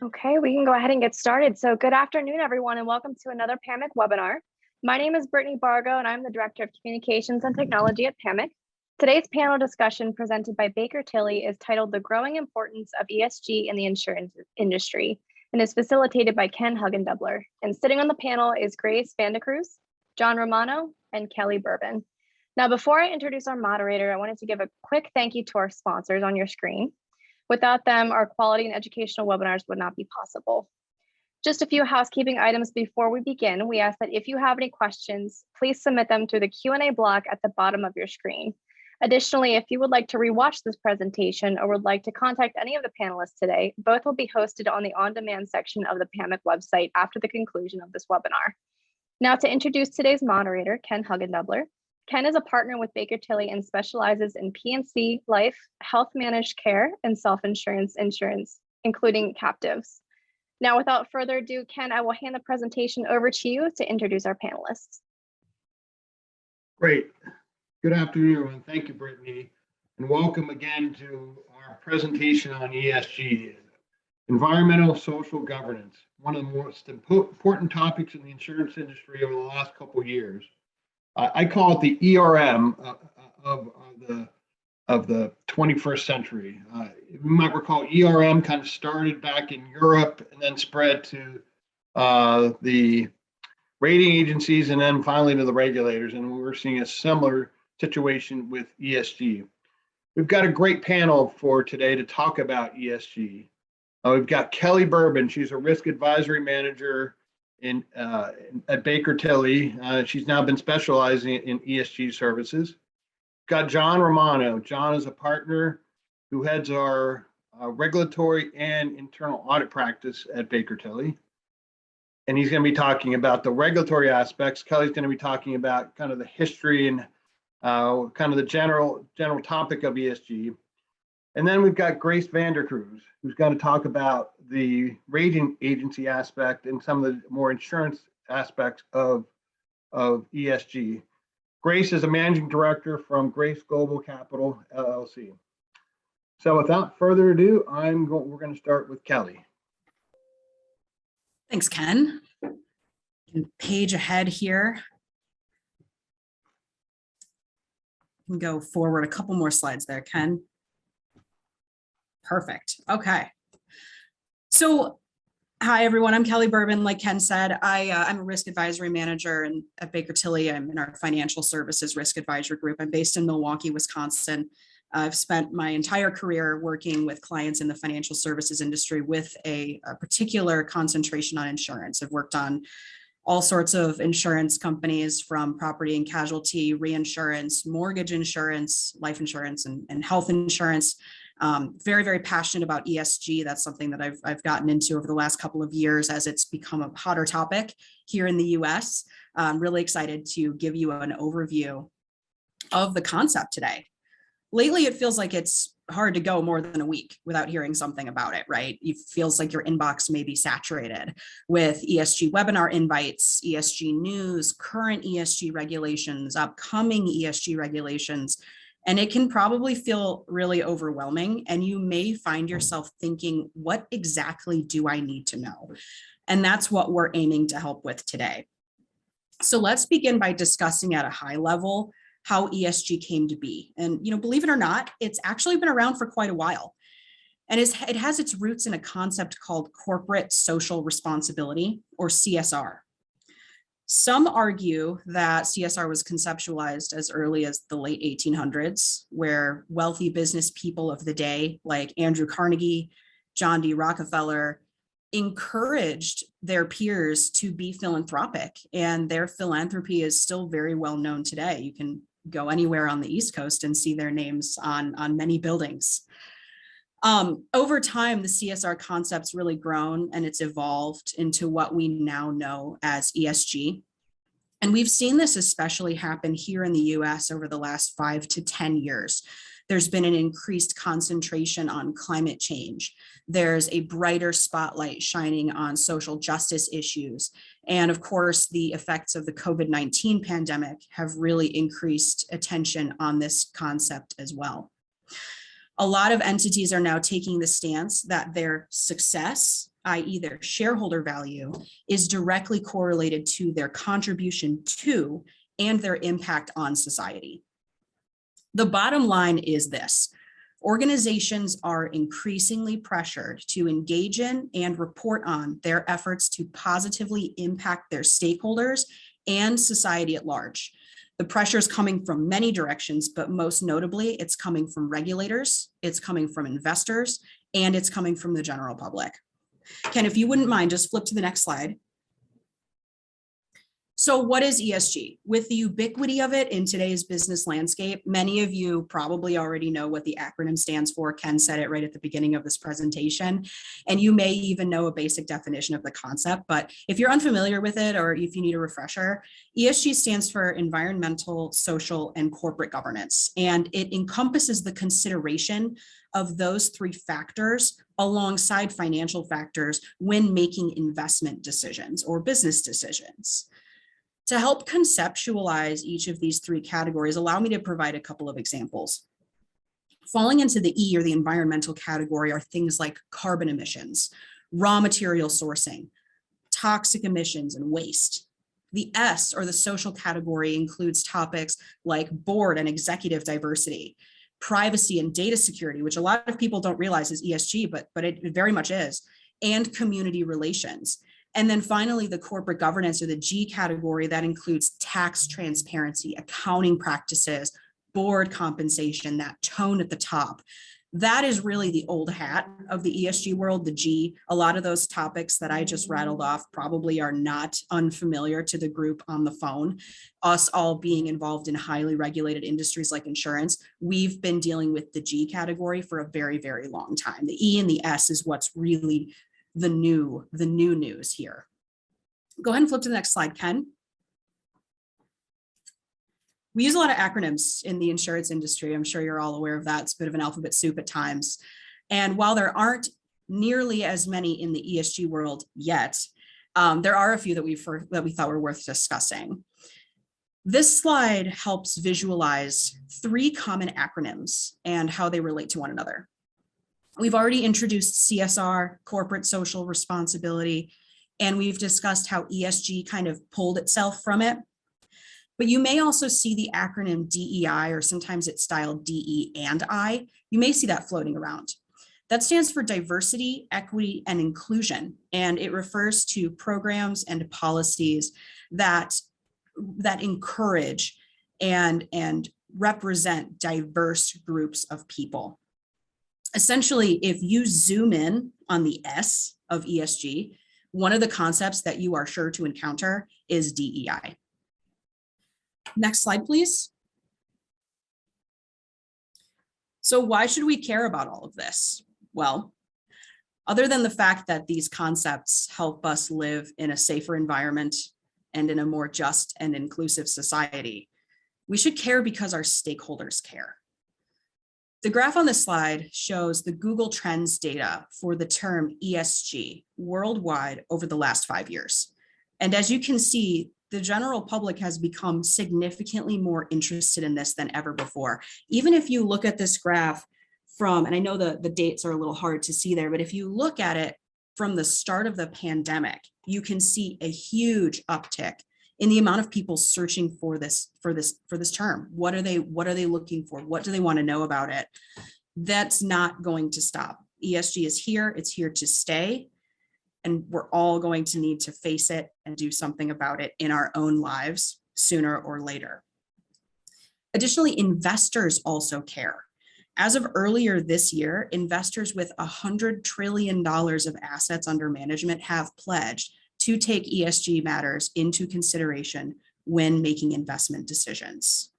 Okay, we can go ahead and get started. So good afternoon, everyone, and welcome to another PAMIC webinar. My name is Brittany Bargo, and I'm the Director of Communications and Technology at PAMIC. Today's panel discussion presented by Baker Tilly is titled The Growing Importance of ESG in the Insurance Industry and is facilitated by Ken Hugendubler. And sitting on the panel is Grace Vandecruz, John Romano, and Kelly Berman. Now, before I introduce our moderator, I wanted to give a quick thank you to our sponsors on your screen. Without them, our quality and educational webinars would not be possible. Just a few housekeeping items before we begin. We ask that if you have any questions, please submit them through the Q&A block at the bottom of your screen. Additionally, if you would like to rewatch this presentation or would like to contact any of the panelists today, both will be hosted on the on-demand section of the PAMIC website after the conclusion of this webinar. Now, to introduce today's moderator, Ken Hugendubler. Ken is a partner with Baker Tilly and specializes in P&C, life, health managed care, and self-insurance insurance, including captives. Now, without further ado, Ken, I will hand the presentation over to you to introduce our panelists. Great. Good afternoon, everyone. Thank you, Brittany, and welcome again to our presentation on ESG, environmental social governance, one of the most important topics in the insurance industry over the last couple of years. I call it the ERM of the 21st century. You might recall ERM kind of started back in Europe and then spread to the rating agencies and then finally to the regulators. And we're seeing a similar situation with ESG. We've got a great panel for today to talk about ESG. We've got Kelly Berman. She's a risk advisory manager at Baker Tilly. She's now been specializing in ESG services. Got John Romano. John is a partner who heads our regulatory and internal audit practice at Baker Tilly. And he's going to be talking about the regulatory aspects. Kelly's going to be talking about kind of the history and kind of the general topic of ESG. And then we've got Grace Vandecruz, who's going to talk about the rating agency aspect and some of the more insurance aspects of ESG. Grace is a managing director from Grace Global Capital, LLC. So without further ado, we're going to start with Kelly. Thanks, Ken. Page ahead here. You can go forward a couple more slides there, Ken. Perfect. Okay. So, hi everyone. I'm Kelly Berman. Like Ken said, I'm a risk advisory manager at Baker Tilly. I'm in our financial services risk advisory group. I'm based in Milwaukee, Wisconsin. I've spent my entire career working with clients in the financial services industry with a particular concentration on insurance. I've worked on all sorts of insurance companies, from property and casualty, reinsurance, mortgage insurance, life insurance, and health insurance. Very, very passionate about ESG. That's something that I've gotten into over the last couple of years as it's become a hotter topic here in the US. I'm really excited to give you an overview of the concept today. Lately, it feels like it's hard to go more than a week without hearing something about it, right? It feels like your inbox may be saturated with ESG webinar invites, ESG news, current ESG regulations, upcoming ESG regulations. And it can probably feel really overwhelming, and you may find yourself thinking, what exactly do I need to know? And that's what we're aiming to help with today. So let's begin by discussing at a high level how ESG came to be. And believe it or not, it's actually been around for quite a while. And it has its roots in a concept called corporate social responsibility, or CSR. Some argue that CSR was conceptualized as early as the late 1800s, where wealthy business people of the day, like Andrew Carnegie, John D. Rockefeller, encouraged their peers to be philanthropic, and their philanthropy is still very well known today. You can go anywhere on the East Coast and see their names on many buildings. Over time, the CSR concept's really grown and it's evolved into what we now know as ESG. And we've seen this especially happen here in the US over the last 5 to 10 years. There's been an increased concentration on climate change. There's a brighter spotlight shining on social justice issues. And of course, the effects of the COVID-19 pandemic have really increased attention on this concept as well. A lot of entities are now taking the stance that their success, i.e. their shareholder value, is directly correlated to their contribution to and their impact on society. The bottom line is this: organizations are increasingly pressured to engage in and report on their efforts to positively impact their stakeholders and society at large. The pressure is coming from many directions, but most notably, it's coming from regulators, it's coming from investors, and it's coming from the general public. Ken, if you wouldn't mind, just flip to the next slide. So what is ESG? With the ubiquity of it in today's business landscape, many of you probably already know what the acronym stands for. Ken said it right at the beginning of this presentation, and you may even know a basic definition of the concept. But if you're unfamiliar with it, or if you need a refresher, ESG stands for environmental, social, and corporate governance. And it encompasses the consideration of those three factors alongside financial factors when making investment decisions or business decisions. To help conceptualize each of these three categories, allow me to provide a couple of examples. Falling into the E, or the environmental category, are things like carbon emissions, raw material sourcing, toxic emissions, and waste. The S, or the social category, includes topics like board and executive diversity, privacy and data security, which a lot of people don't realize is ESG, but it very much is, and community relations. And then finally, the corporate governance, or the G category, that includes tax transparency, accounting practices, board compensation, that tone at the top. That is really the old hat of the ESG world, the G. A lot of those topics that I just rattled off probably are not unfamiliar to the group on the phone. Us all being involved in highly regulated industries like insurance, we've been dealing with the G category for a very, very long time. The E and the S is what's really the new news here. Go ahead and flip to the next slide, Ken. We use a lot of acronyms in the insurance industry. I'm sure you're all aware of that. It's a bit of an alphabet soup at times. And while there aren't nearly as many in the ESG world yet, there are a few that we thought were worth discussing. This slide helps visualize three common acronyms and how they relate to one another. We've already introduced CSR, corporate social responsibility, and we've discussed how ESG kind of pulled itself from it. But you may also see the acronym DEI, or sometimes it's styled DE and I. You may see that floating around. That stands for diversity, equity, and inclusion, and it refers to programs and policies that encourage and represent diverse groups of people. Essentially, if you zoom in on the S of ESG, one of the concepts that you are sure to encounter is DEI. Next slide, please. So why should we care about all of this? Well, other than the fact that these concepts help us live in a safer environment and in a more just and inclusive society, we should care because our stakeholders care. The graph on this slide shows the Google Trends data for the term ESG worldwide over the last 5 years. And as you can see, the general public has become significantly more interested in this than ever before. Even if you look at this graph from, and I know the dates are a little hard to see there, but if you look at it from the start of the pandemic, you can see a huge uptick in the amount of people searching for this term. What are they looking for? What do they want to know about it? That's not going to stop. ESG is here, it's here to stay, and we're all going to need to face it and do something about it in our own lives sooner or later. Additionally, investors also care. As of earlier this year, investors with $100 trillion of assets under management have pledged to take ESG matters into consideration when making investment decisions.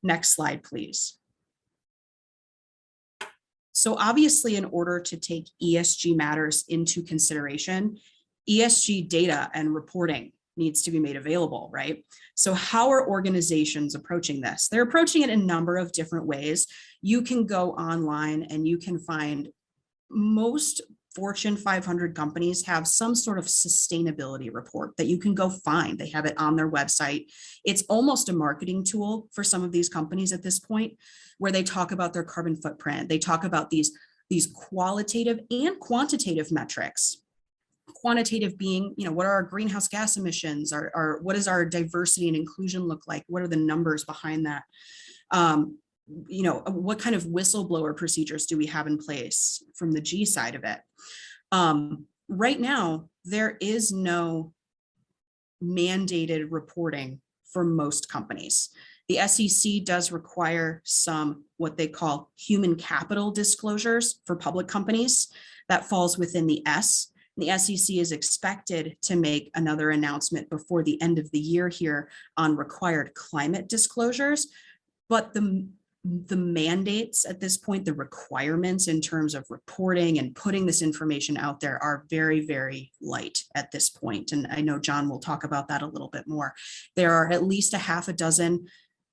Next slide, please. So obviously, in order to take ESG matters into consideration, ESG data and reporting needs to be made available, right? So how are organizations approaching this? They're approaching it in a number of different ways. You can go online and you can find most Fortune 500 companies have some sort of sustainability report that you can go find. They have it on their website. It's almost a marketing tool for some of these companies at this point, where they talk about their carbon footprint. They talk about these qualitative and quantitative metrics. Quantitative being, what are our greenhouse gas emissions? What does our diversity and inclusion look like? What are the numbers behind that? What kind of whistleblower procedures do we have in place from the G side of it? Right now, there is no mandated reporting for most companies. The SEC does require some what they call human capital disclosures for public companies. That falls within the S. The SEC is expected to make another announcement before the end of the year here on required climate disclosures, but the mandates at this point, the requirements in terms of reporting and putting this information out there are very, very light at this point. And I know John will talk about that a little bit more. There are at least a half a dozen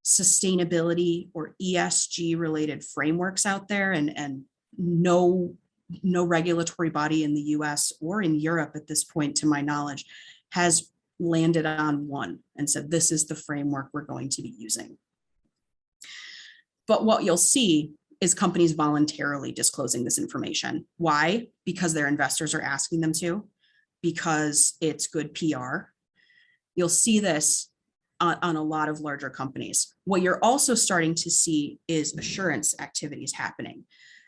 sustainability or ESG related frameworks out there, and no regulatory body in the US or in Europe at this point, to my knowledge, has landed on one and said, this is the framework we're going to be using. But what you'll see is companies voluntarily disclosing this information. Why? Because their investors are asking them to, because it's good PR. You'll see this on a lot of larger companies. What you're also starting to see is assurance activities happening.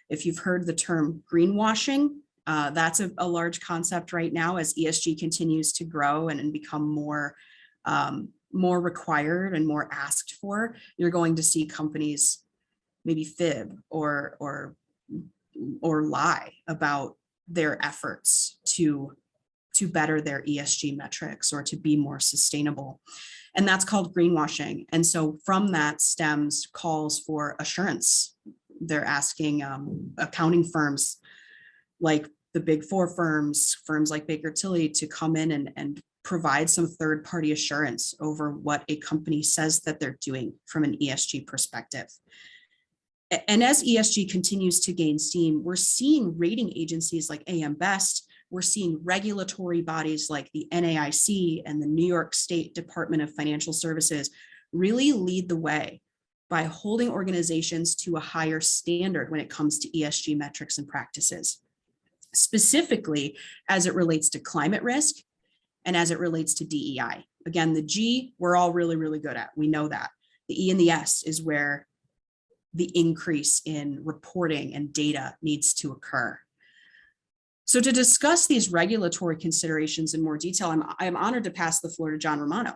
If you've heard the term greenwashing, that's a large concept right now as ESG continues to grow and become more required and more asked for. You're going to see companies maybe fib or lie about their efforts to better their ESG metrics or to be more sustainable. And that's called greenwashing. And so from that stems calls for assurance. They're asking accounting firms like the big four firms like Baker Tilly, to come in and provide some third-party assurance over what a company says that they're doing from an ESG perspective. And as ESG continues to gain steam, we're seeing rating agencies like AM Best, we're seeing regulatory bodies like the NAIC and the New York State Department of Financial Services really lead the way by holding organizations to a higher standard when it comes to ESG metrics and practices, specifically as it relates to climate risk and as it relates to DEI. Again, the G, we're all really, really good at. We know that. The E and the S is where the increase in reporting and data needs to occur. So to discuss these regulatory considerations in more detail, I'm honored to pass the floor to John Romano.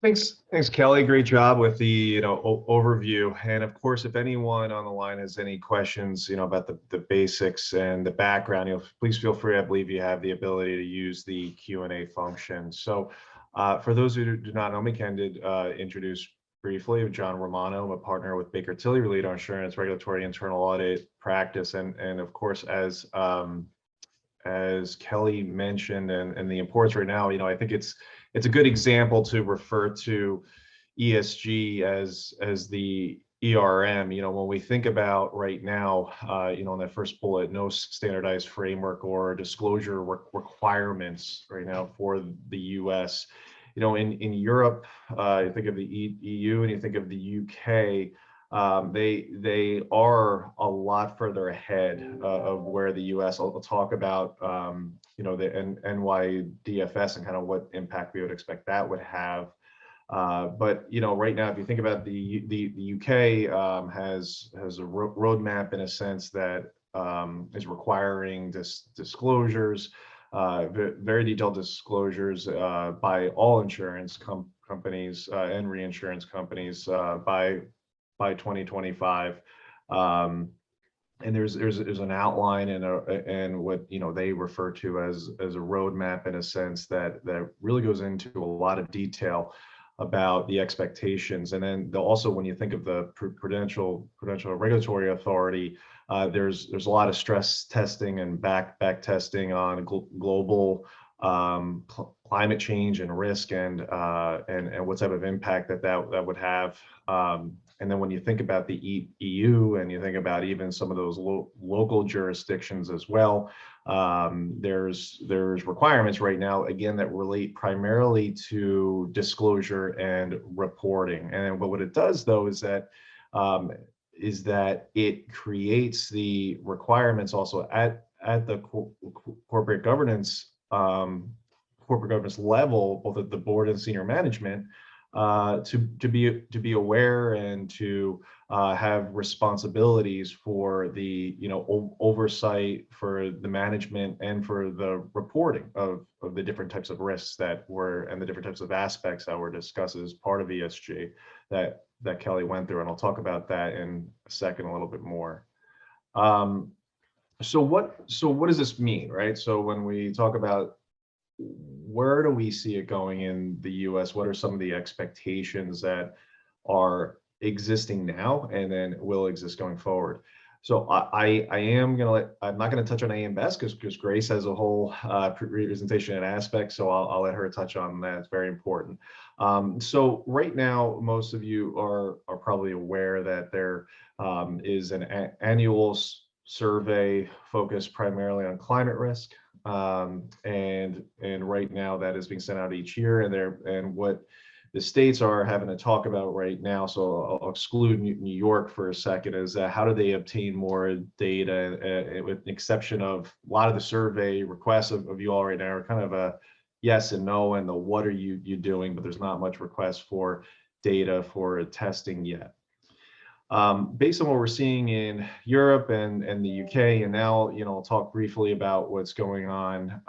Thanks, Kelly. Great job with the overview. And of course, if anyone on the line has any questions, about the basics and the background, please feel free. I believe you have the ability to use the Q&A function. So for those who do not know me, Ken did introduce briefly John Romano. I'm a partner with Baker Tilly, lead our assurance, regulatory, internal audit practice, and of course, as Kelly mentioned, and the importance right now, I think it's a good example to refer to ESG as the ERM. When we think about right now, in that first bullet, no standardized framework or disclosure requirements right now for the US. In Europe, you think of the EU and you think of the UK, they are a lot further ahead of where the US. I'll talk about the NYDFS and kind of what impact we would expect that would have. But right now, if you think about the UK has a roadmap in a sense that is requiring disclosures. Very detailed disclosures by all insurance companies and reinsurance companies by 2025 and there's an outline and what they refer to as a roadmap in a sense that really goes into a lot of detail about the expectations. And then also, when you think of the prudential regulatory authority, there's a lot of stress testing and back testing on global climate change and risk, and what type of impact that would have. And then when you think about the EU, and you think about even some of those local jurisdictions as well, there's requirements right now, again, that relate primarily to disclosure and reporting. And what it does, though, is that it creates the requirements also at the corporate governance level, both at the board and senior management, to be aware and to have responsibilities for the oversight, for the management, and for the reporting of the different types of risks and the different types of aspects that were discussed as part of ESG that Kelly went through, and I'll talk about that in a second a little bit more. So what does this mean, right? So when we talk about where do we see it going in the US, what are some of the expectations that are existing now and then will exist going forward? So I'm not gonna touch on AM Best because Grace has a whole presentation and aspect, so I'll let her touch on that. It's very important. So right now, most of you are probably aware that there is an annual survey focused primarily on climate risk, and right now that is being sent out each year, and what the states are having to talk about right now, so I'll exclude New York for a second, is how do they obtain more data, with the exception of a lot of the survey requests of you all right now are kind of a yes and no, and the what are you doing, but there's not much request for data for testing yet. Based on what we're seeing in Europe and the UK, and now, I'll talk briefly about what's going on,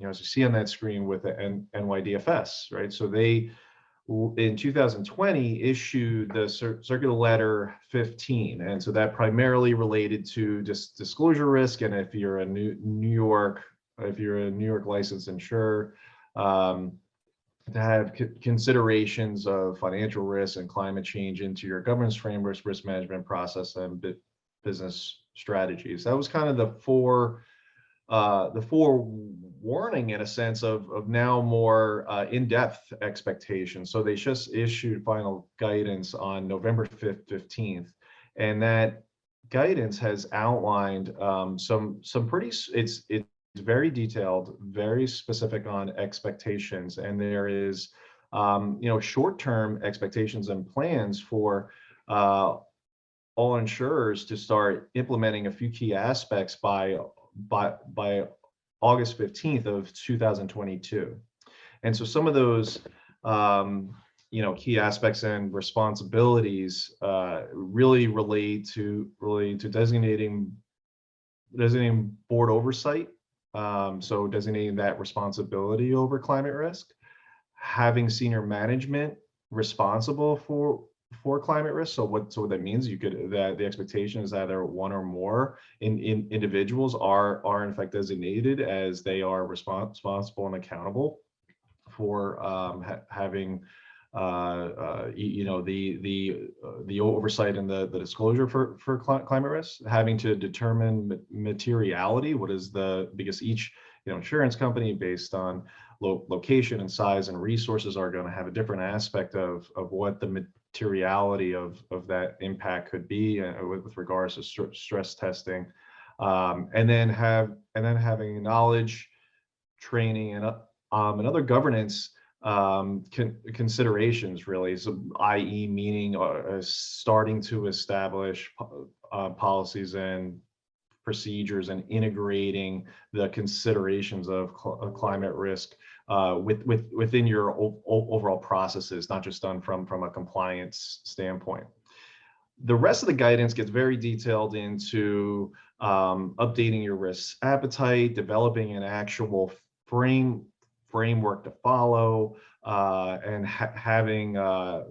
as you see on that screen with the NYDFS, right? So they, in 2020, issued the Circular Letter 15, and so that primarily related to disclosure risk, and if you're a New York licensed insurer, to have considerations of financial risk and climate change into your governance frameworks, risk management process, and business strategies. That was kind of the forewarning, in a sense, of now more in-depth expectations. So they just issued final guidance on November 15th, and that guidance has outlined some pretty, it's very detailed, very specific on expectations, and there is short-term expectations and plans for all insurers to start implementing a few key aspects by August 15th of 2022. And so some of those key aspects and responsibilities really relate to designating board oversight. So designating that responsibility over climate risk, having senior management responsible for climate risk. So what that means, that the expectation is either one or more individuals are in fact designated as they are responsible and accountable for having the oversight and the disclosure for climate risk, having to determine materiality, because each insurance company, based on location and size and resources, are going to have a different aspect of what the materiality of that impact could be with regards to stress testing, and then having knowledge, training, and other governance considerations, really. So, i.e., meaning starting to establish policies and procedures and integrating the considerations of climate risk within your overall processes, not just done from a compliance standpoint. The rest of the guidance gets very detailed into updating your risk appetite, developing an actual framework to follow, and having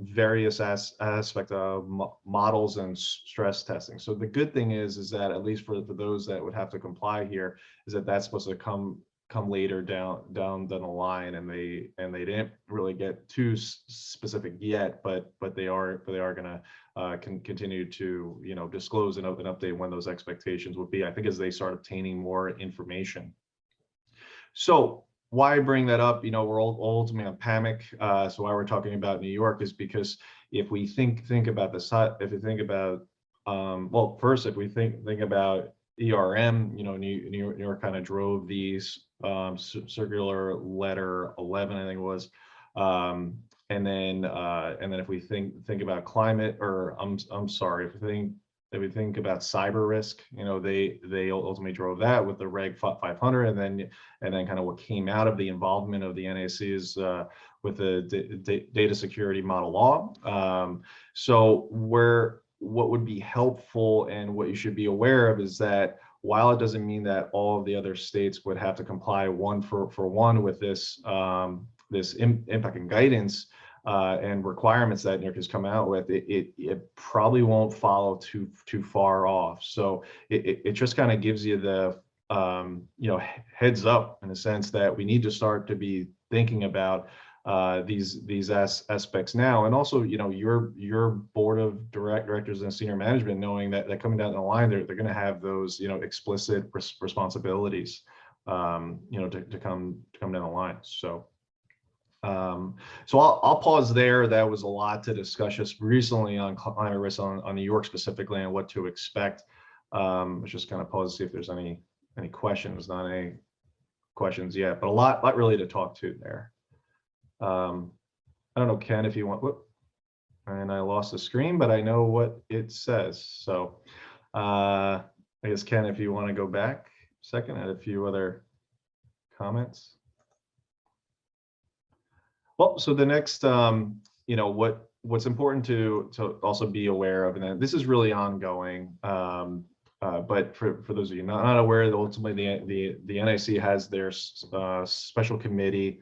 various aspects of models and stress testing. So the good thing is that, at least for those that would have to comply here, is that that's supposed to come come later down the line, and they didn't really get too specific yet, but they are going to continue to disclose and update when those expectations would be, I think, as they start obtaining more information. So why I bring that up, we're ultimately on PAMIC. So why we're talking about New York is because if we think about the side, if you think about, well, first, if we think about ERM, New York kind of drove these circular letter 11, I think it was, and then if we think about climate, or I'm sorry, if we think about cyber risk, they ultimately drove that with the Reg 500, and then kind of what came out of the involvement of the NACs with the data security model law. So what would be helpful and what you should be aware of is that while it doesn't mean that all of the other states would have to comply one for one with this impact and guidance and requirements that New York has come out with, it probably won't follow too far off. So it just kind of gives you the heads up in the sense that we need to start to be thinking about these aspects now, and also your board of directors and senior management knowing that coming down the line they're going to have those explicit responsibilities to come down the line. So I'll pause there. That was a lot to discuss just recently on climate risk on New York specifically and what to expect. Let's just kind of pause to see if there's any questions. Not any questions yet, but a lot really to talk to there. I don't know, Ken, if you want, and I lost the screen, but I know what it says. So I guess, Ken, if you want to go back a second, add a few other comments. Well, so the next, what's important to also be aware of, and this is really ongoing, but for those of you not aware, ultimately the NIC has their special committee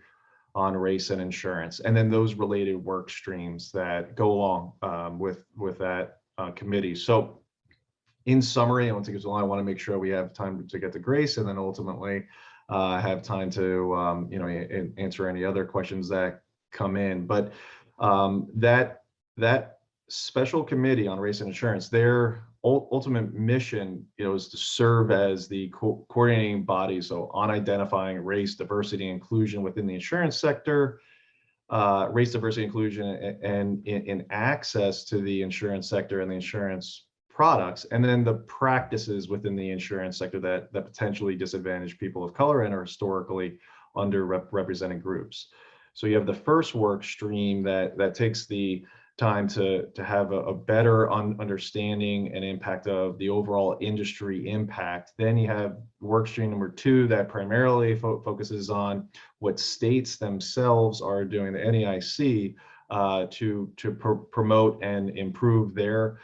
on race and insurance, and then those related work streams that go along with that committee. So in summary, I want to take us along. I want to make sure we have time to get to Grace, and then ultimately have time to answer any other questions that come in. But that special committee on race and insurance, their ultimate mission is to serve as the coordinating body, so on identifying race, diversity, and inclusion within the insurance sector, race, diversity, inclusion, and in access to the insurance sector and the insurance products, and then the practices within the insurance sector that potentially disadvantage people of color and are historically underrepresented groups. So you have the first work stream that takes the time to have a better understanding and impact of the overall industry impact. Then you have work stream number 2 that primarily focuses on what states themselves are doing, the NEIC, to promote and improve their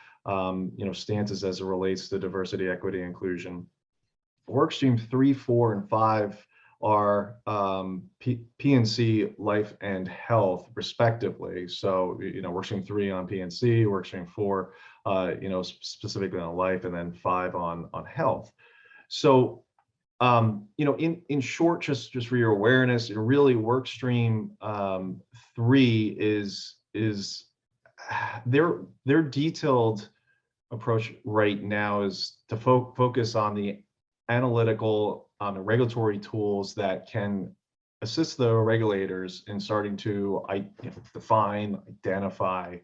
stances as it relates to diversity, equity, inclusion. Work stream 3, 4, and 5 are P&C, life and health, respectively. So, work stream 3 on P&C, work stream 4, specifically on life, and then 5 on health. So, in short, just for your awareness, really work stream 3 is their detailed approach right now is to focus on the analytical, the regulatory tools that can assist the regulators in starting to define, identify,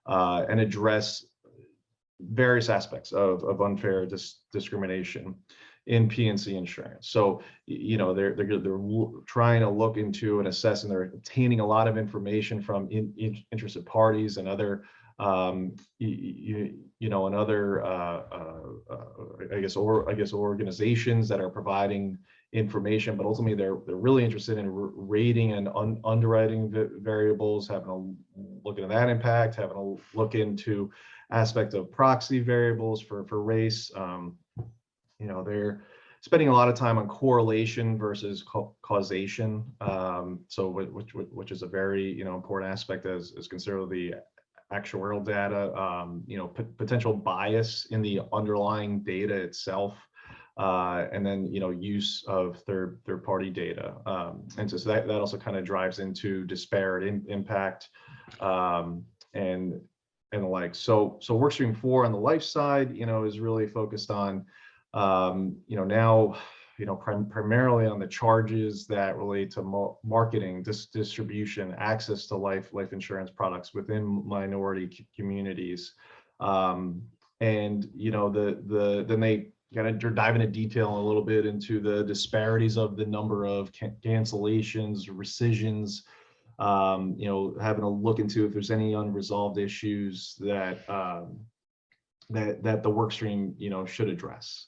and address various aspects of unfair discrimination in P&C insurance. So, they're trying to look into and assess, and they're obtaining a lot of information from interested parties and other organizations that are providing information, but ultimately they're really interested in rating and underwriting variables, having a look into that impact, having a look into aspect of proxy variables for race. They're spending a lot of time on correlation versus causation, so which is a very important aspect as considered the actuarial data, potential bias in the underlying data itself, and then use of third-party data, and so that also kind of drives into disparate impact, and the like. So workstream 4 on the life side, is really focused on now primarily on the charges that relate to marketing, distribution, access to life insurance products within minority communities, and then they kind of dive into detail a little bit into the disparities of the number of cancellations, rescissions, having a look into if there's any unresolved issues that that the work stream should address,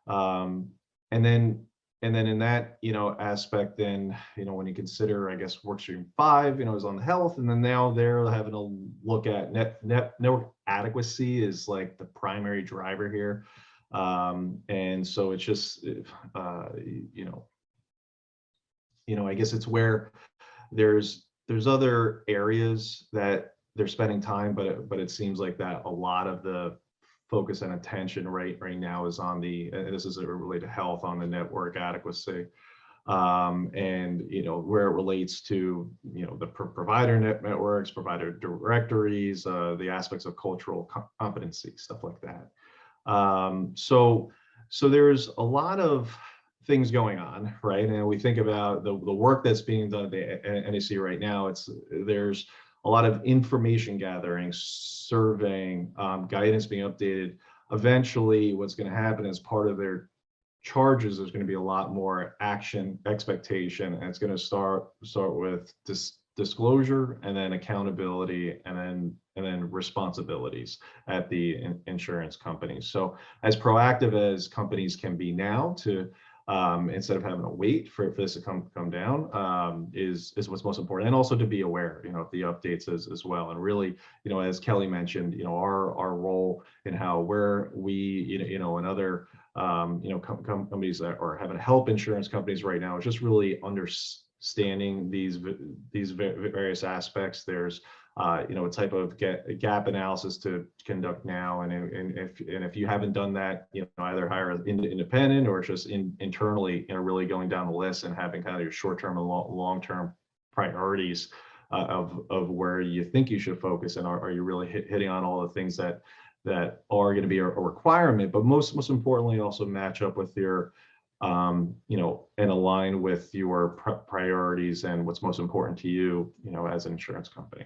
and then in that aspect, then when you consider, I guess, work stream 5 is on the health, and then now they're having a look at network adequacy is like the primary driver here. And so it's just, I guess it's where there's other areas that they're spending time, but it seems like that a lot of the focus and attention right now is on this is related to health, on the network adequacy, and where it relates to the provider networks, provider directories, the aspects of cultural competency, stuff like that. So there's a lot of things going on, right? And we think about the work that's being done at the NAC right now. There's a lot of information gathering, surveying, guidance being updated. Eventually, what's going to happen as part of their charges, there's going to be a lot more action expectation, and it's going to start with disclosure, and then accountability, and then responsibilities at the insurance companies. So as proactive as companies can be now to instead of having to wait for this to come down, is what's most important, and also to be aware of the updates as well. And really, as Kelly mentioned, our role in where we and other companies that are having to help insurance companies right now is just really understanding these various aspects. There's a type of gap analysis to conduct now, and if you haven't done that, either hire an independent or just internally, really going down the list and having kind of your short-term and long-term priorities of where you think you should focus, and are you really hitting on all the things that are going to be a requirement, but most importantly also match up with your and align with your priorities and what's most important to you, as an insurance company.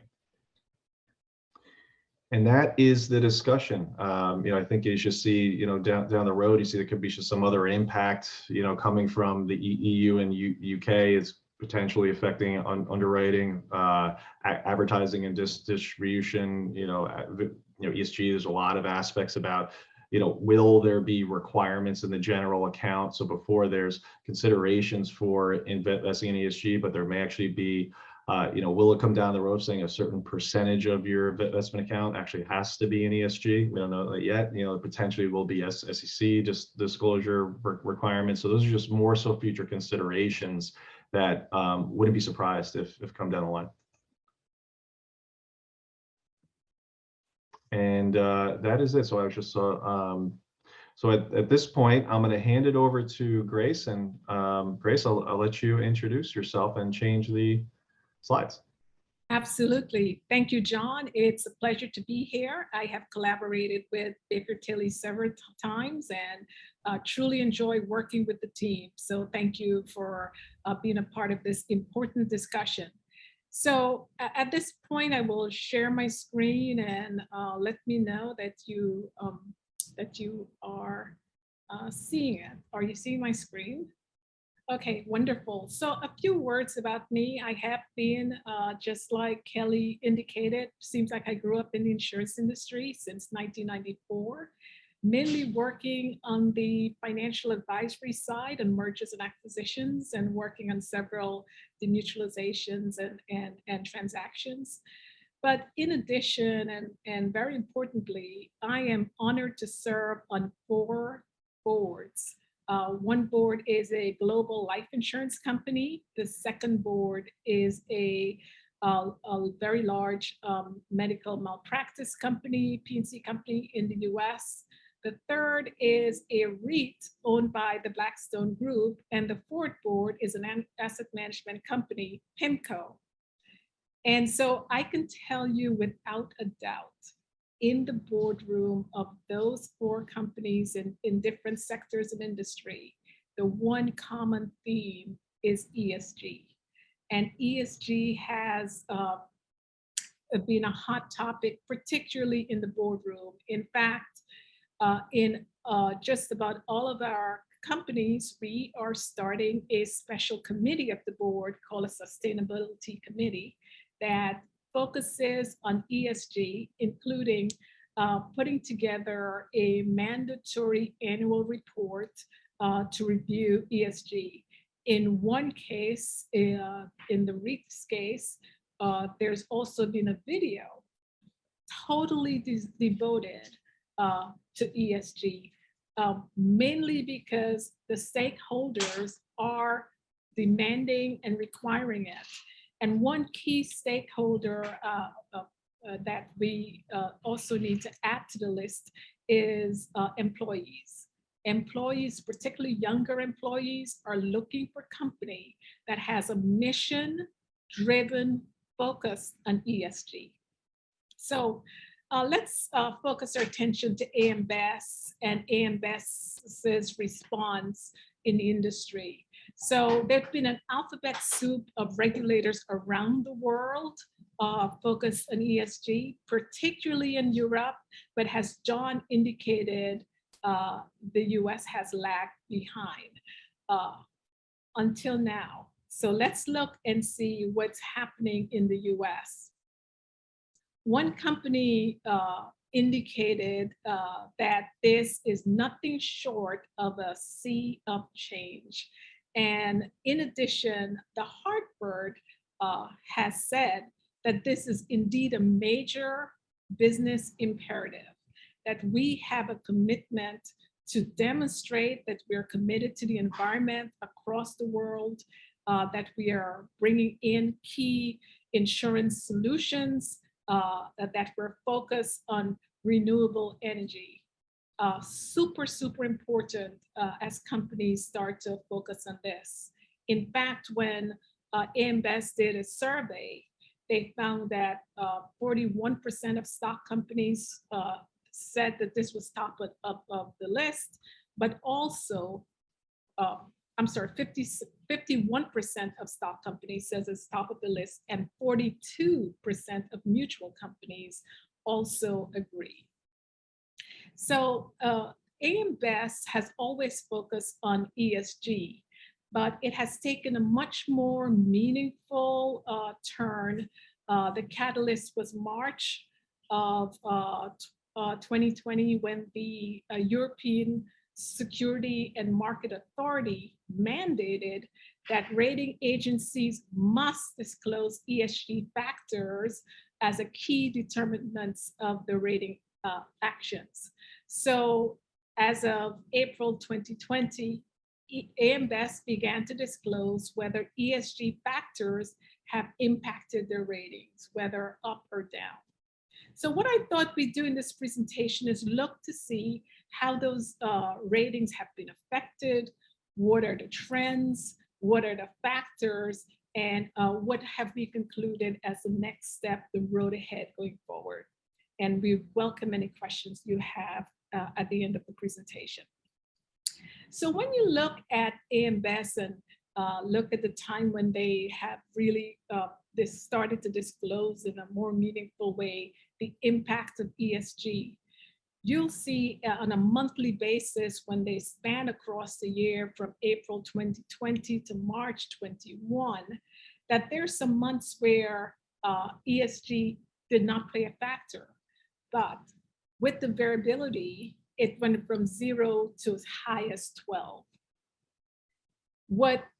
And that is the discussion. I think you should see, down the road, you see there could be just some other impact, coming from the EU and UK is potentially affecting underwriting, advertising and distribution. ESG. There's a lot of aspects about, will there be requirements in the general account? So before there's considerations for investing in ESG, but there may actually be, will it come down the road saying a certain percentage of your investment account actually has to be in ESG? We don't know that yet. Potentially will be SEC disclosure requirements. So those are just more so future considerations that wouldn't be surprised if come down the line. And that is it. So I was just so at this point, I'm going to hand it over to Grace, and Grace, I'll let you introduce yourself and change the slides. Absolutely. Thank you, John. It's a pleasure to be here. I have collaborated with Baker Tilly several times and truly enjoy working with the team. So thank you for being a part of this important discussion. So at this point, I will share my screen and let me know that you are seeing it. Are you seeing my screen? Okay, wonderful. So a few words about me. I have been, just like Kelly indicated, seems like I grew up in the insurance industry since 1994, mainly working on the financial advisory side and mergers and acquisitions, and working on several demutualizations and transactions. But in addition, and very importantly, I am honored to serve on 4 boards. One board is a global life insurance company. The second board is a very large medical malpractice company, P&C company in the US. The third is a REIT owned by the Blackstone Group. And the fourth board is an asset management company, PIMCO. And so I can tell you without a doubt, in the boardroom of those four companies in different sectors of industry, the one common theme is ESG. And ESG has been a hot topic, particularly in the boardroom. In fact, in just about all of our companies, we are starting a special committee of the board called a sustainability committee that focuses on ESG, including putting together a mandatory annual report to review ESG. In one case, in the REITs case, there's also been a video totally devoted to ESG, mainly because the stakeholders are demanding and requiring it. And one key stakeholder that we also need to add to the list is employees. Employees, particularly younger employees, are looking for a company that has a mission-driven focus on ESG. So let's focus our attention to AM Best and AM Best's response in the industry. So there's been an alphabet soup of regulators around the world focused on ESG, particularly in Europe, but as John indicated, the US has lagged behind until now. So let's look and see what's happening in the US. One company indicated that this is nothing short of a sea of change. And in addition, the Hartford has said that this is indeed a major business imperative, that we have a commitment to demonstrate that we're committed to the environment across the world, that we are bringing in key insurance solutions, that we're focused on renewable energy. Super, super important as companies start to focus on this. In fact, when AM Best did a survey, they found that 41% of stock companies said that this was top of the list, but also, 51% of stock companies says it's top of the list, and 42% of mutual companies also agree. So AM Best has always focused on ESG, but it has taken a much more meaningful turn. The catalyst was March of 2020, when the European Security and Market Authority mandated that rating agencies must disclose ESG factors as a key determinants of the rating actions. So as of April 2020, AM Best began to disclose whether ESG factors have impacted their ratings, whether up or down. So what I thought we'd do in this presentation is look to see how those ratings have been affected, what are the trends, what are the factors, and what have we concluded as the next step, the road ahead going forward. And we welcome any questions you have at the end of the presentation. So when you look at AM Best and look at the time when they have really started to disclose in a more meaningful way the impact of ESG, you'll see on a monthly basis when they span across the year from April 2020 to March 21, that there's some months where ESG did not play a factor. But with the variability, it went from 0 to as high as 12.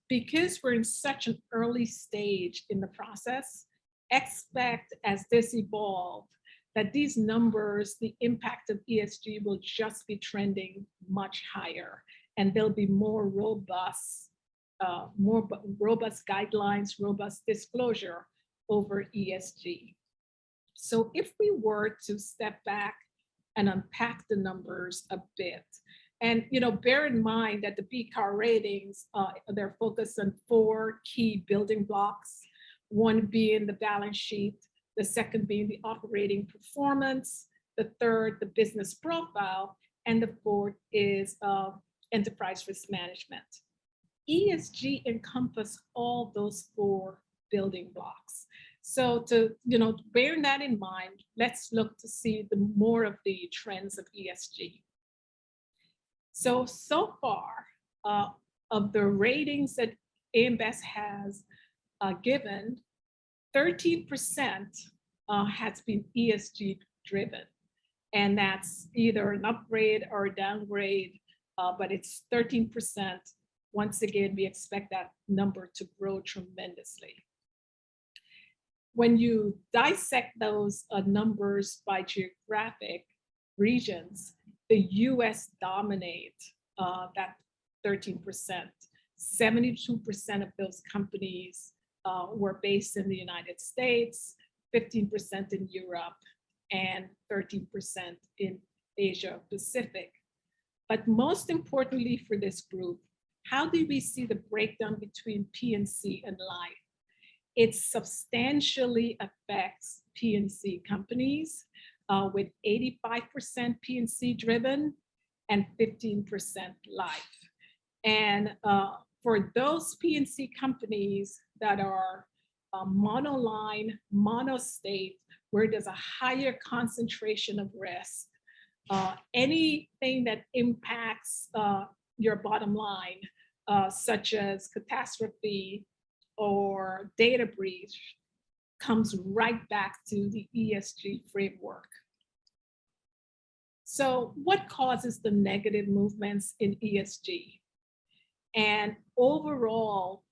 Because we're in such an early stage in the process, expect as this evolved that these numbers, the impact of ESG will just be trending much higher, and there'll be more robust guidelines, robust disclosure over ESG. So if we were to step back and unpack the numbers a bit. And bear in mind that the BCAR ratings, they're focused on 4 key building blocks, one being the balance sheet, the second being the operating performance, the third, the business profile, and the fourth is enterprise risk management. ESG encompass all those 4 building blocks. So to bear that in mind, let's look to see the more of the trends of ESG. So far of the ratings that AM Best has given, 13% has been ESG driven. And that's either an upgrade or a downgrade, but it's 13%. Once again, we expect that number to grow tremendously. When you dissect those numbers by geographic regions, the US dominate that 13%. 72% of those companies were based in the United States, 15% in Europe, and 13% in Asia Pacific. But most importantly for this group, how do we see the breakdown between P&C and life? It substantially affects P&C companies with 85% P&C driven and 15% life. And for those P&C companies that are monoline, monostate, where there's a higher concentration of risk, anything that impacts your bottom line, such as catastrophe or data breach, comes right back to the ESG framework. So what causes the negative movements in ESG? And overall,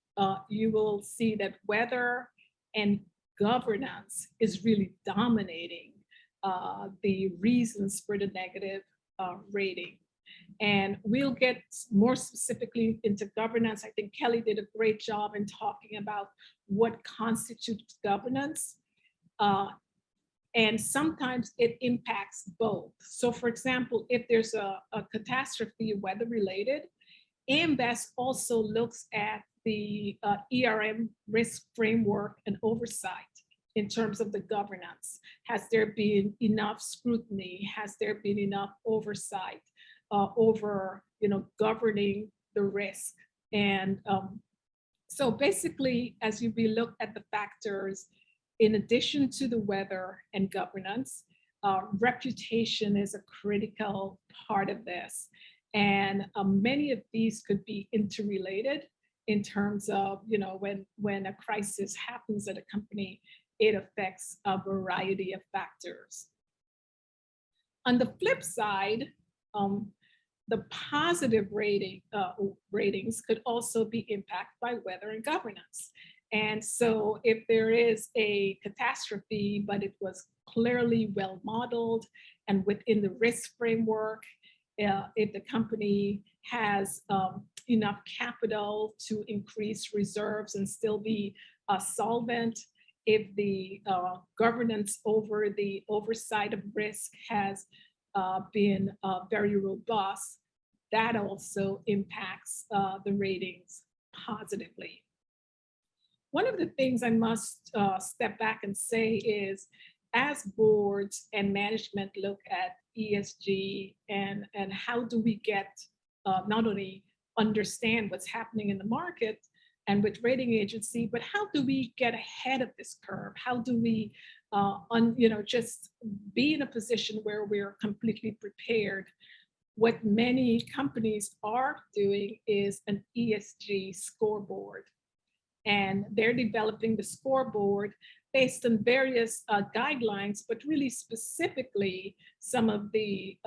you will see that weather and governance is really dominating the reasons for the negative rating. And we'll get more specifically into governance. I think Kelly did a great job in talking about what constitutes governance. And sometimes it impacts both. So for example, if there's a catastrophe weather related, AM Best also looks at the ERM risk framework and oversight in terms of the governance. Has there been enough scrutiny? Has there been enough oversight over governing the risk? And so basically, as we look at the factors, in addition to the weather and governance, reputation is a critical part of this. And many of these could be interrelated in terms of, when a crisis happens at a company, it affects a variety of factors. On the flip side, the positive ratings could also be impacted by weather and governance. And so if there is a catastrophe, but it was clearly well modeled and within the risk framework, if the company has enough capital to increase reserves and still be solvent, if the governance over the oversight of risk has been very robust, that also impacts the ratings positively. One of the things I must step back and say is, as boards and management look at ESG and how do we get not only understand what's happening in the market and with rating agency, but how do we get ahead of this curve? How do we just be in a position where we're completely prepared? What many companies are doing is an ESG scoreboard. And they're developing the scoreboard based on various guidelines, but really specifically some of the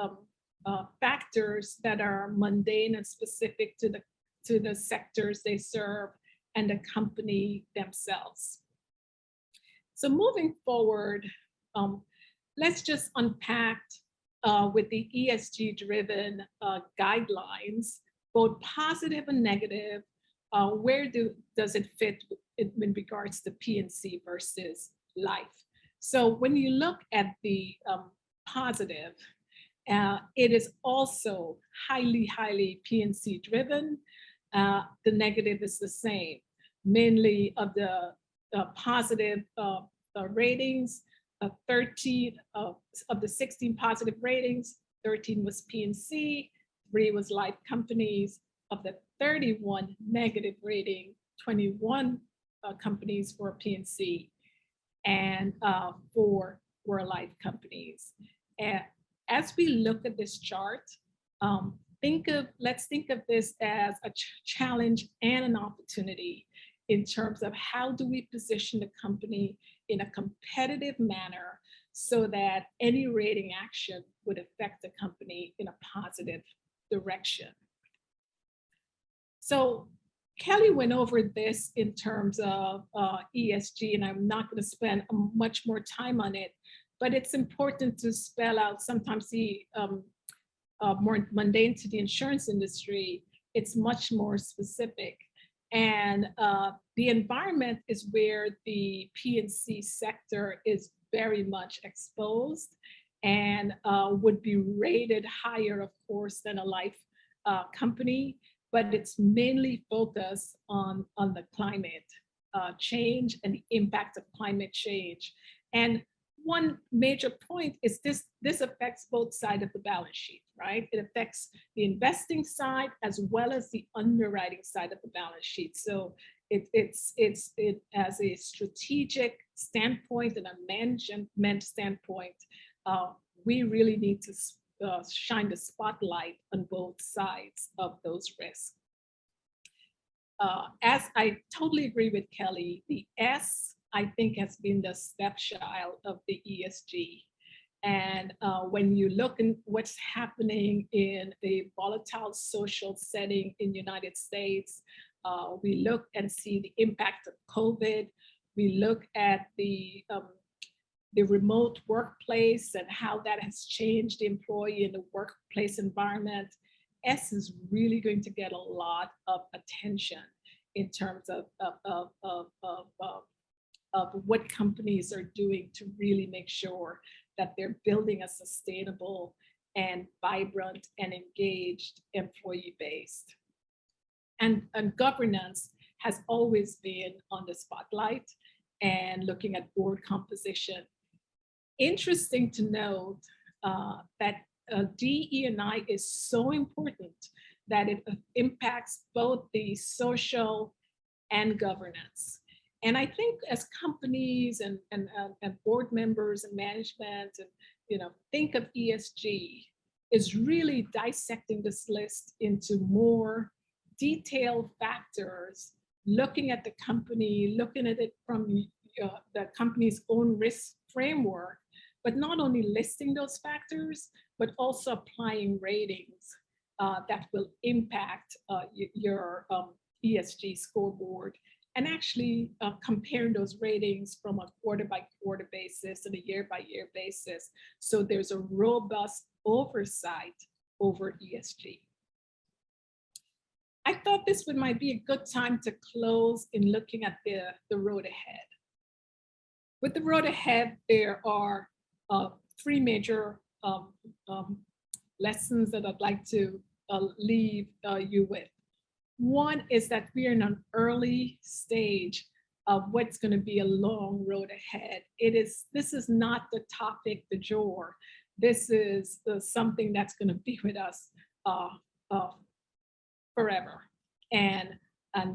factors that are mundane and specific to the sectors they serve and the company themselves. So moving forward, let's just unpack with the ESG-driven guidelines, both positive and negative. Where does it fit in regards to P&C versus life? So when you look at the positive, It is also highly PNC driven. The negative is the same, mainly of the positive ratings. 13 of the 16 positive ratings, 13 was PNC, 3 was life companies. Of the 31 negative rating, 21 companies were PNC, and 4 were life companies. And as we look at this chart, let's think of this as a challenge and an opportunity in terms of how do we position the company in a competitive manner so that any rating action would affect the company in a positive direction. So Kelly went over this in terms of ESG, and I'm not going to spend much more time on it, but it's important to spell out sometimes the more mundane to the insurance industry. It's much more specific. And the environment is where the P&C sector is very much exposed and would be rated higher, of course, than a life company, but it's mainly focused on the climate change and the impact of climate change. And one major point is this affects both sides of the balance sheet, right? It affects the investing side as well as the underwriting side of the balance sheet. So it as a strategic standpoint and a management standpoint, we really need to shine the spotlight on both sides of those risks. As I totally agree with Kelly, the S, I think, has been the stepchild of the ESG. And when you look at what's happening in a volatile social setting in the United States, we look and see the impact of COVID. We look at the remote workplace and how that has changed the employee in the workplace environment. S is really going to get a lot of attention in terms of what companies are doing to really make sure that they're building a sustainable and vibrant and engaged employee base. And governance has always been on the spotlight, and looking at board composition. Interesting to note that DE&I is so important that it impacts both the social and governance. And I think as companies and board members and management, and think of ESG, is really dissecting this list into more detailed factors, looking at the company, looking at it from the company's own risk framework, but not only listing those factors, but also applying ratings that will impact your ESG scoreboard, and actually comparing those ratings from a quarter-by-quarter basis and a year-by-year basis. So there's a robust oversight over ESG. I thought this might be a good time to close in looking at the road ahead. With the road ahead, there are 3 major lessons that I'd like to leave you with. One is that we are in an early stage of what's going to be a long road ahead. This is not the topic du jour. This is something that's going to be with us forever. And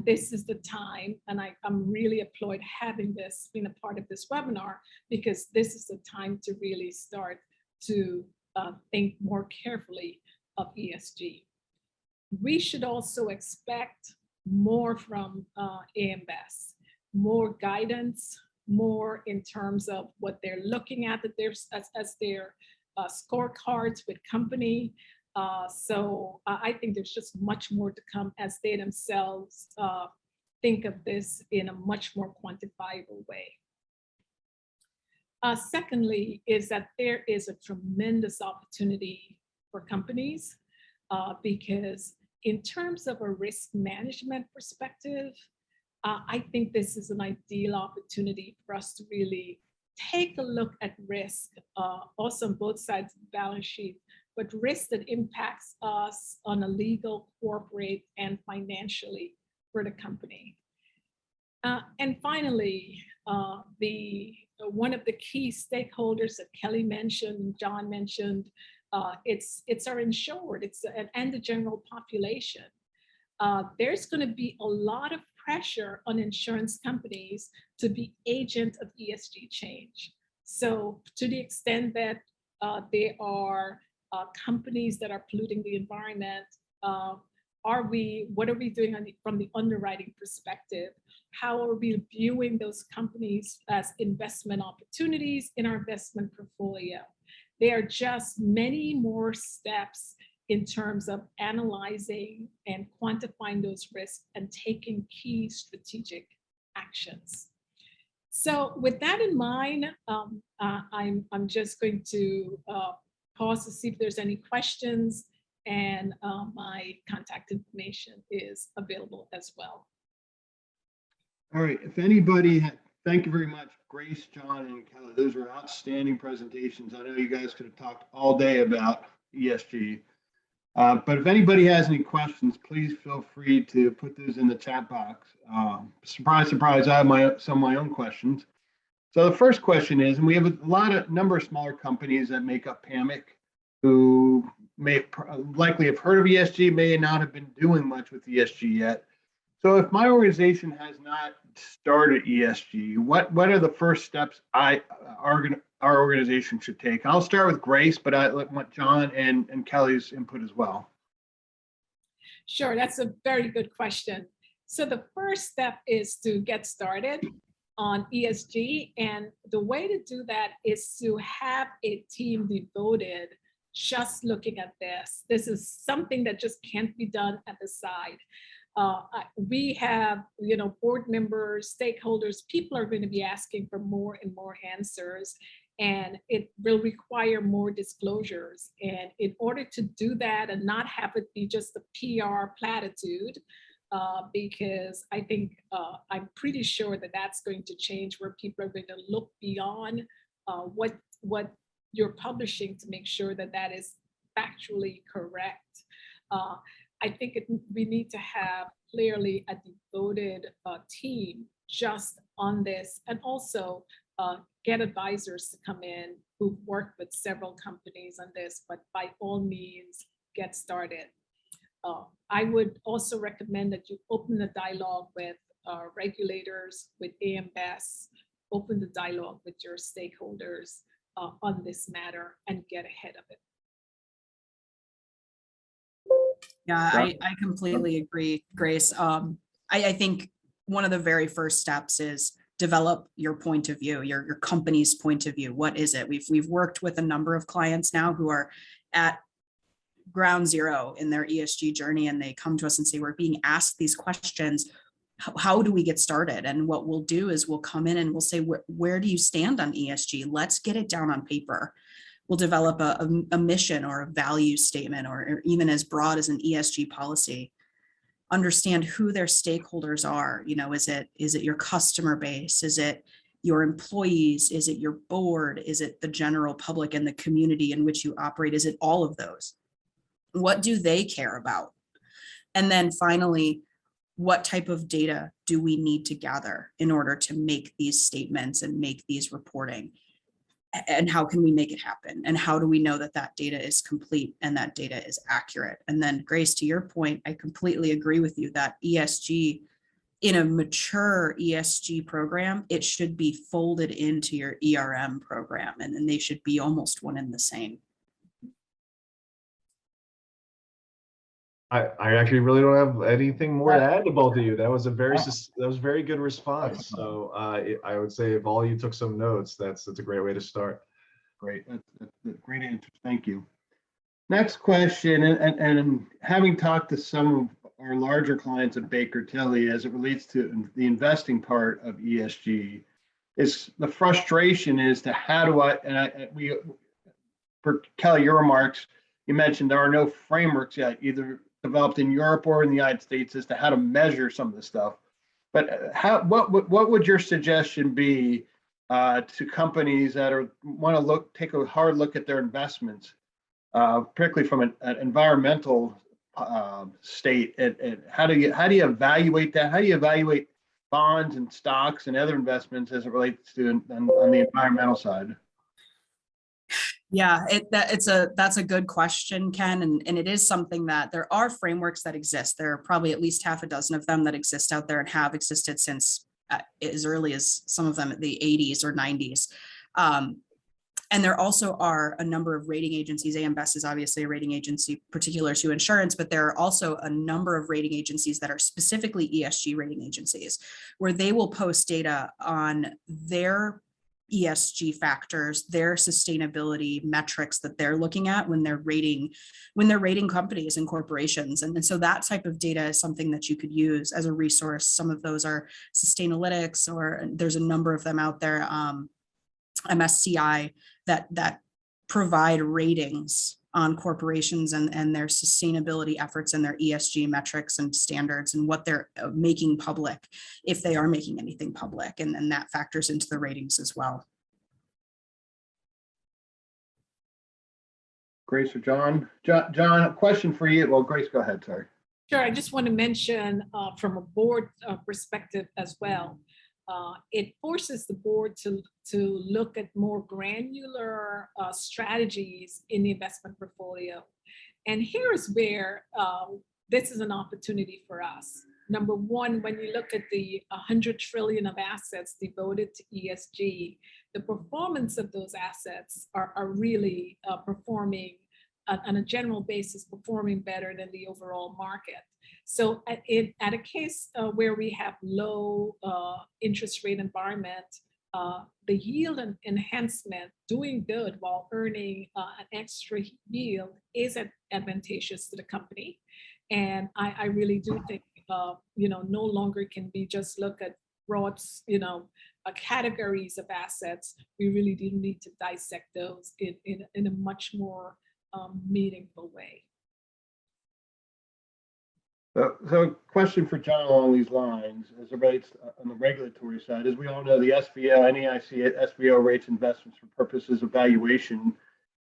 this is the time, and I'm really applaud having this, being a part of this webinar, because this is the time to really start to think more carefully of ESG. We should also expect more from AM Best, more guidance, more in terms of what they're looking at as their scorecards with company. So I think there's just much more to come as they themselves think of this in a much more quantifiable way. Secondly, is that there is a tremendous opportunity for companies because in terms of a risk management perspective, I think this is an ideal opportunity for us to really take a look at risk, also on both sides of the balance sheet, but risk that impacts us on a legal, corporate, and financially for the company. And finally, one of the key stakeholders that Kelly mentioned, John mentioned, it's our insured, and the general population. There's going to be a lot of pressure on insurance companies to be agent of ESG change. So to the extent that there are companies that are polluting the environment, what are we doing from the underwriting perspective? How are we viewing those companies as investment opportunities in our investment portfolio? There are just many more steps in terms of analyzing and quantifying those risks and taking key strategic actions. So with that in mind, I'm just going to pause to see if there's any questions, and my contact information is available as well. All right, if anybody, thank you very much, Grace, John, and Kelly. Those were outstanding presentations. I know you guys could have talked all day about ESG. But if anybody has any questions, please feel free to put those in the chat box. Surprise, surprise, I have some of my own questions. So the first question is, and we have a number of smaller companies that make up PAMIC who may likely have heard of ESG, may not have been doing much with ESG yet. So if my organization has not started ESG, what are the first steps our organization should take? I'll start with Grace, but I want John and Kelly's input as well. Sure, that's a very good question. So the first step is to get started on ESG. And the way to do that is to have a team devoted just looking at this. This is something that just can't be done at the side. We have, board members, stakeholders, people are going to be asking for more and more answers, and it will require more disclosures. And in order to do that and not have it be just a PR platitude, because I think I'm pretty sure that that's going to change, where people are going to look beyond what you're publishing to make sure that that is factually correct. I think we need to have clearly a devoted team just on this, and also get advisors to come in who've worked with several companies on this, but by all means, get started. I would also recommend that you open the dialogue with regulators, with AM Best, open the dialogue with your stakeholders on this matter and get ahead of it. Yeah, I completely agree, Grace. I think one of the very first steps is develop your point of view, your company's point of view. What is it? We've worked with a number of clients now who are at ground zero in their ESG journey, and they come to us and say, we're being asked these questions. How do we get started? And what we'll do is we'll come in and we'll say, where do you stand on ESG? Let's get it down on paper. We'll develop a mission or a value statement, or even as broad as an ESG policy. Understand who their stakeholders are. Is it your customer base? Is it your employees? Is it your board? Is it the general public and the community in which you operate? Is it all of those? What do they care about? And then finally, what type of data do we need to gather in order to make these statements and make these reporting? And how can we make it happen? And how do we know that that data is complete and that data is accurate? And then, Grace, to your point, I completely agree with you that ESG, in a mature ESG program, it should be folded into your ERM program, and then they should be almost one and the same. I actually really don't have anything more to add to both of you. That was a very good response. So I would say if all you took some notes, that's a great way to start. Great, that's a great answer. Thank you. Next question, and having talked to some of our larger clients at Baker Tilly as it relates to the investing part of ESG, is the frustration is to how do for Kelly, your remarks, you mentioned there are no frameworks yet, either developed in Europe or in the United States, as to how to measure some of this stuff. But what would your suggestion be to companies that want to take a hard look at their investments particularly from an environmental state. And how do you evaluate that? How do you evaluate bonds and stocks and other investments as it relates to on the environmental side? Yeah, that's a good question, Ken, and it is something that there are frameworks that exist. There are probably at least half a dozen of them that exist out there and have existed since as early as some of them at the 80s or 90s. And there also are a number of rating agencies. AM Best is obviously a rating agency particular to insurance, but there are also a number of rating agencies that are specifically ESG rating agencies, where they will post data on their ESG factors, their sustainability metrics that they're looking at when they're rating companies and corporations. And so that type of data is something that you could use as a resource. Some of those are Sustainalytics, or there's a number of them out there, MSCI, that provide ratings on corporations and their sustainability efforts and their ESG metrics and standards and what they're making public, if they are making anything public, and then that factors into the ratings as well. Grace or John? John, a question for you. Well, Grace, go ahead, sorry. Sure, I just want to mention from a board perspective as well, it forces the board to look at more granular strategies in the investment portfolio. And here's where this is an opportunity for us. Number one, when you look at the 100 trillion of assets devoted to ESG, the performance of those assets are really performing on a general basis, performing better than the overall market. So at a case where we have low interest rate environment, the yield enhancement, doing good while earning an extra yield, is advantageous to the company. And I really do think, no longer can we just look at broad, categories of assets. We really do need to dissect those in a much more meaningful way. So question for John along these lines, as it relates on the regulatory side, as we all know, the SVO, NAIC, SVO rates investments for purposes of valuation.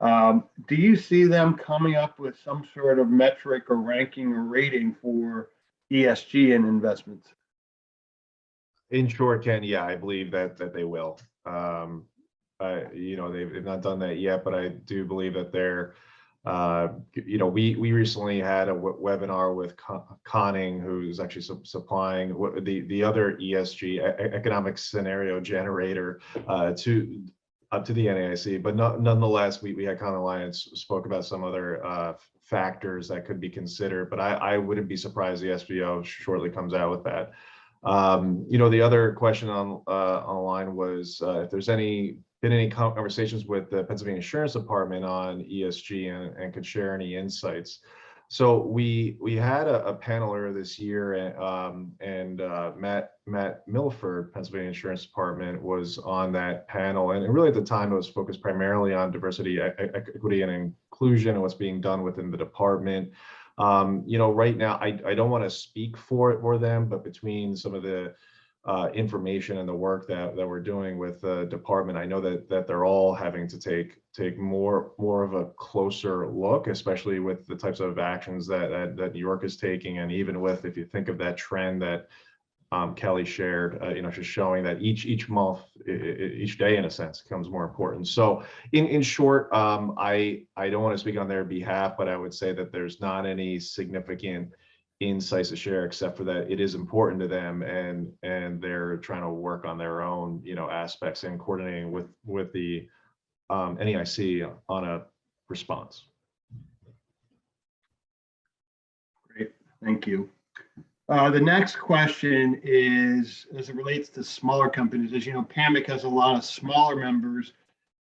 Do you see them coming up with some sort of metric or ranking or rating for ESG in investments? In short, Ken, yeah, I believe that they will. They've not done that yet, but I do believe that they're. We recently had a webinar with Conning, who's actually supplying the other ESG economic scenario generator to the NAIC. But nonetheless, we had Conning Alliance spoke about some other factors that could be considered. But I wouldn't be surprised the SVO shortly comes out with that. The other question online was if there's been any conversations with the Pennsylvania Insurance Department on ESG and could share any insights. So we had a panel earlier this year, and Matt Milford, Pennsylvania Insurance Department, was on that panel. And really at the time, it was focused primarily on diversity, equity, and inclusion and what's being done within the department. Right now, I don't want to speak for them, but between some of the information and the work that we're doing with the department, I know that they're all having to take more of a closer look, especially with the types of actions that New York is taking, and even with, if you think of that trend that Kelly shared, just showing that each month, each day in a sense becomes more important. So in short, I don't want to speak on their behalf, but I would say that there's not any significant insights to share, except for that it is important to them, and they're trying to work on their own aspects and coordinating with the NAIC on a response. Great, thank you. The next question is, as it relates to smaller companies, as you know, PAMIC has a lot of smaller members.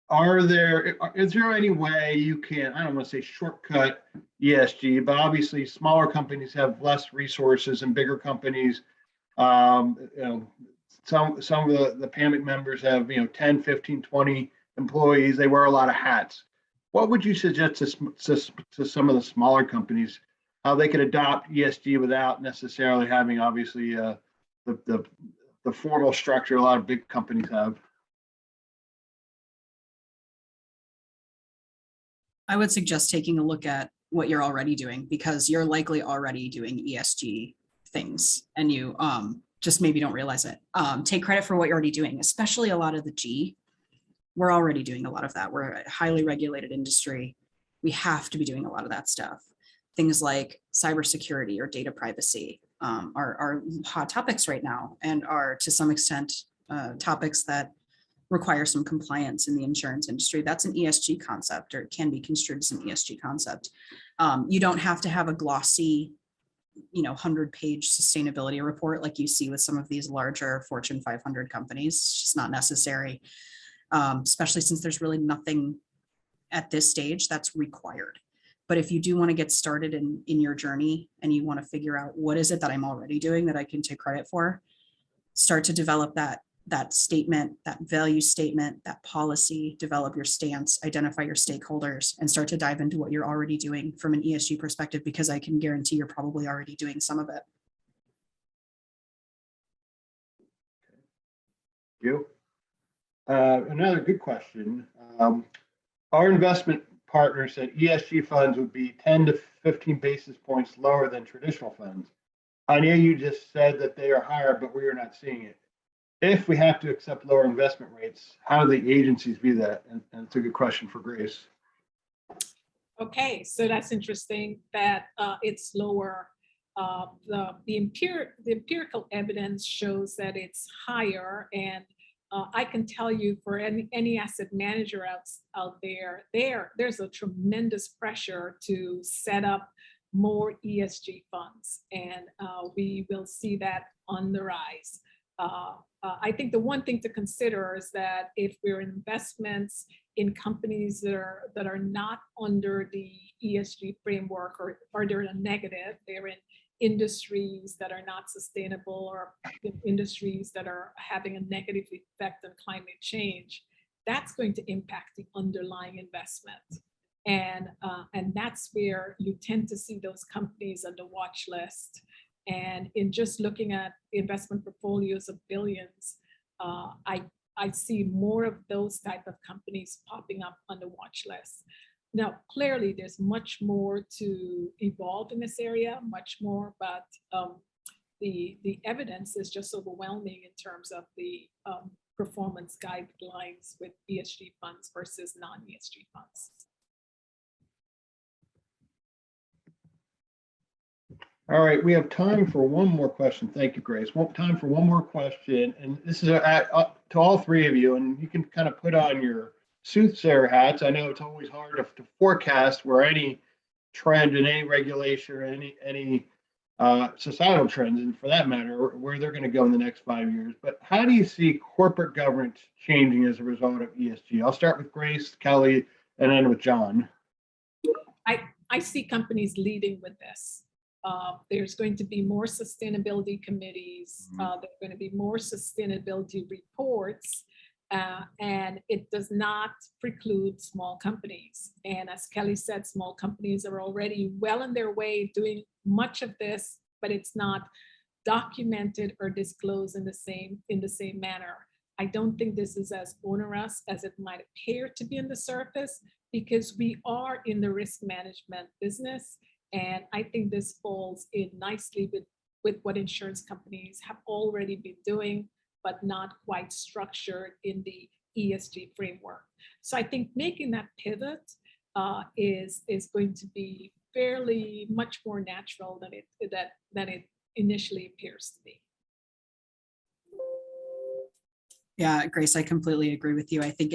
Is there any way you can, I don't want to say shortcut ESG, but obviously smaller companies have less resources and bigger companies, some of the PAMIC members have, 10, 15, 20 employees. They wear a lot of hats. What would you suggest to some of the smaller companies, how they could adopt ESG without necessarily having, obviously, the formal structure a lot of big companies have? I would suggest taking a look at what you're already doing, because you're likely already doing ESG things and you just maybe don't realize it. Take credit for what you're already doing, especially a lot of the G. We're already doing a lot of that. We're a highly regulated industry. We have to be doing a lot of that stuff. Things like cybersecurity or data privacy are hot topics right now, and are to some extent topics that require some compliance in the insurance industry. That's an ESG concept, or it can be construed as an ESG concept. You don't have to have a glossy, 100-page sustainability report like you see with some of these larger Fortune 500 companies. It's just not necessary, especially since there's really nothing at this stage that's required. But if you do want to get started in your journey and you want to figure out what is it that I'm already doing that I can take credit for, start to develop that statement, that value statement, that policy, develop your stance, identify your stakeholders, and start to dive into what you're already doing from an ESG perspective, because I can guarantee you're probably already doing some of it. You. Another good question. Our investment partner said ESG funds would be 10 to 15 basis points lower than traditional funds. I know you just said that they are higher, but we are not seeing it. If we have to accept lower investment rates, how do the agencies view that? And it's a good question for Grace. Okay, so that's interesting that it's lower. The empirical evidence shows that it's higher, and I can tell you for any asset manager out there's a tremendous pressure to set up more ESG funds, and we will see that on the rise. I think the one thing to consider is that if we're investments in companies that are not under the ESG framework, or they're in a negative, they're in industries that are not sustainable, or industries that are having a negative effect on climate change, that's going to impact the underlying investment. And that's where you tend to see those companies on the watch list. And in just looking at investment portfolios of billions, I see more of those type of companies popping up on the watch list. Now, clearly, there's much more to evolve in this area, much more, but the evidence is just overwhelming in terms of the performance guidelines with ESG funds versus non-ESG funds. All right, we have time for one more question. Thank you, Grace. Time for one more question, and this is to all three of you, and you can kind of put on your soothsayer hats. I know it's always hard to forecast where any trend in any regulation or any societal trends, and for that matter, where they're going to go in the next 5 years. But how do you see corporate governance changing as a result of ESG? I'll start with Grace, Kelly, and then with John. I see companies leading with this. There's going to be more sustainability committees. There's going to be more sustainability reports, and it does not preclude small companies. And as Kelly said, small companies are already well on their way doing much of this, but it's not documented or disclosed in the same manner. I don't think this is as onerous as it might appear to be on the surface, because we are in the risk management business. And I think this falls in nicely with what insurance companies have already been doing, but not quite structured in the ESG framework. So I think making that pivot is going to be fairly much more natural than it initially appears to be. Yeah, Grace, I completely agree with you. I think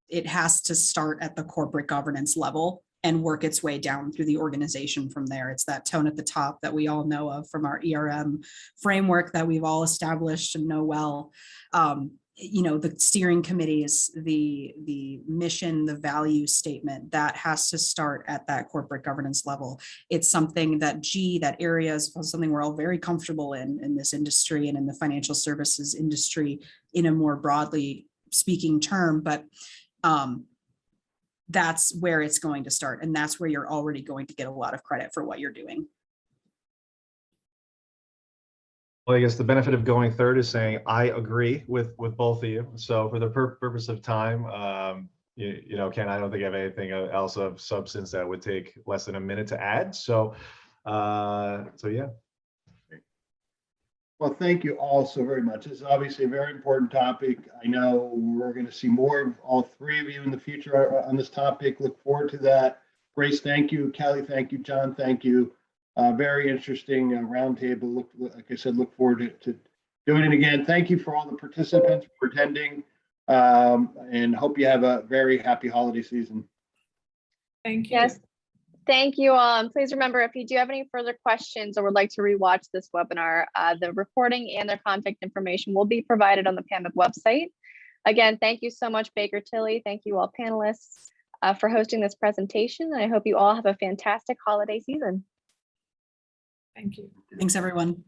it has to start at the corporate governance level and work its way down through the organization from there. It's that tone at the top that we all know of from our ERM framework that we've all established and know well. The steering committees, the mission, the value statement, that has to start at that corporate governance level. It's something that that area is something we're all very comfortable in this industry and in the financial services industry in a more broadly speaking term, but that's where it's going to start. And that's where you're already going to get a lot of credit for what you're doing. Well, I guess the benefit of going third is saying I agree with both of you. So for the purpose of time, you know, Ken, I don't think I have anything else of substance that would take less than a minute to add. So, yeah. Well, thank you all so very much. This is obviously a very important topic. I know we're going to see more of all three of you in the future on this topic. Look forward to that. Grace, thank you. Kelly, thank you. John, thank you. Very interesting roundtable. Like I said, look forward to doing it again. Thank you for all the participants for attending, and hope you have a very happy holiday season. Thank you. Yes, thank you all. And please remember, if you do have any further questions or would like to rewatch this webinar, the recording and their contact information will be provided on the PAMIC website. Again, thank you so much, Baker Tilly. Thank you all panelists for hosting this presentation. And I hope you all have a fantastic holiday season. Thank you. Thanks, everyone.